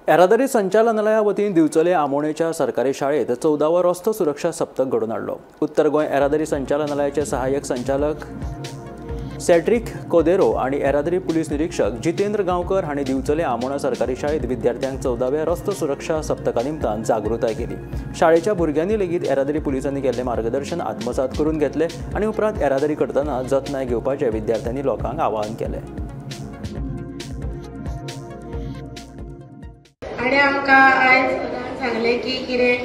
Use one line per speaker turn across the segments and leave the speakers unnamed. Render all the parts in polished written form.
येरादारी संचालनालया वतीन दिवचले आमोणेच्या सरकारी शाळेत 14वा रस्तो सुरक्षा सप्तक घडून हाडलो। उत्तर गोंय येरादारी संचालनालयाचे सहाय्यक संचालक सेड्रिक कोदेरो आणि येरादारी पुलीस निरीक्षक जितेंद्र गांवकर हांणी दिवचले आमोणा सरकारी शाळेत विद्यार्थ्यांक 14व्या रस्तो सुरक्षा सप्तका निमतान जागृताय केली। शाळेच्या भुरग्यांनी लेगीत येरादारी पुलिसांनी केल्ले मार्गदर्शन आत्मसात करून घेतले आणि उपरांत येरादारी करतना जतनाय घेवपाचे विद्यार्थ्यांनी लोकांक आवाहन केले।
आणि आमकां आयज सांगले की कितें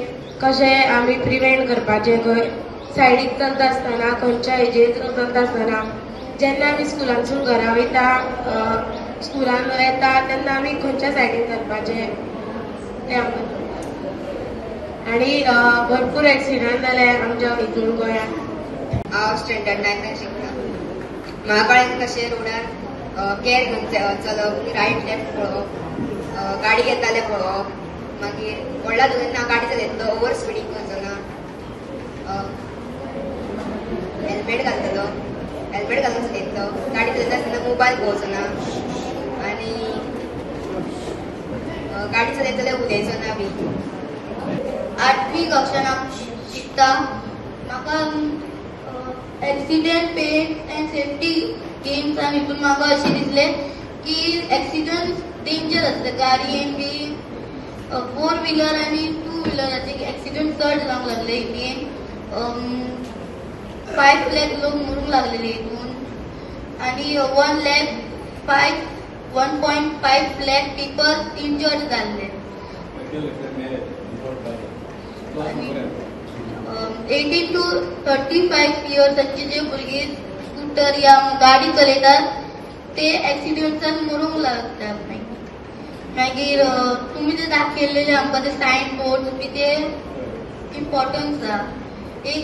कशें आमी प्रिवेंट करपाचें खंय सायडीक चलता आसतना खंयच्या हेजेर चलता आसतना जेन्ना आमी स्कुलांसून घरा वयता स्कुलान येता तेन्ना आमी खंयच्या सायडीन चलपाचें तें आमकां आनी भरपूर एक्सिडंट जाले आमच्या हितून गोंयांत।
हांव स्टँडर्ड 9 शिकता। म्हाका कळ्ळें कशें रोडार कॅर घेवन चलप, रायट लेफ्ट पळोवप, गाडी येताले पळोवप, मागीर व्हडला जेन्ना गाडी चलयतलो ओवर स्पिडींग करचो ना, हेल्मेट घालतलो, हेल्मेट घालून चलयतलो, गाडी चलयता आसतना मोबायल पळोवचो ना आनी गाडी चलयतले उलयचो ना बी।
8वी कक्षान शिकता। म्हाका accident pen and safety games आनी हितून म्हाका अशें दिसलें की एक्सिडेंट डेंजर आसता गाडयेन बी। 4 व्हिलर आनी 2 व्हिलराचे एक्सिडेंट चड जावंक लागले हितून। 5 लाख लोक मरूंक लागलेले हितून आनी 1.5 लाख पीपल इंजर्ड जाल्ले। 18 to 35 इयर्साचे जे भुरगे स्कूटर या गाडी चलयतात ते एक्सिडेंटान मरूंक लागतात। मागीर तुमी जे दाखयलेले आमकां ते सायन बोर्ड बी ते इम्पॉर्टन्स आसा। एक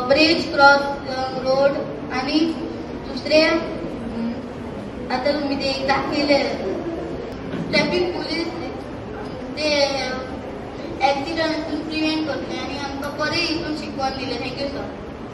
ब्रिज क्रॉस रोड आनी दुसरे आतां तुमी ते एक दाखयले ट्रॅफिक पुलीस ते एक्सिडंट प्रिवेंट करतले आनी आमकां बरें हितून शिकवण दिलें। Thank you sir.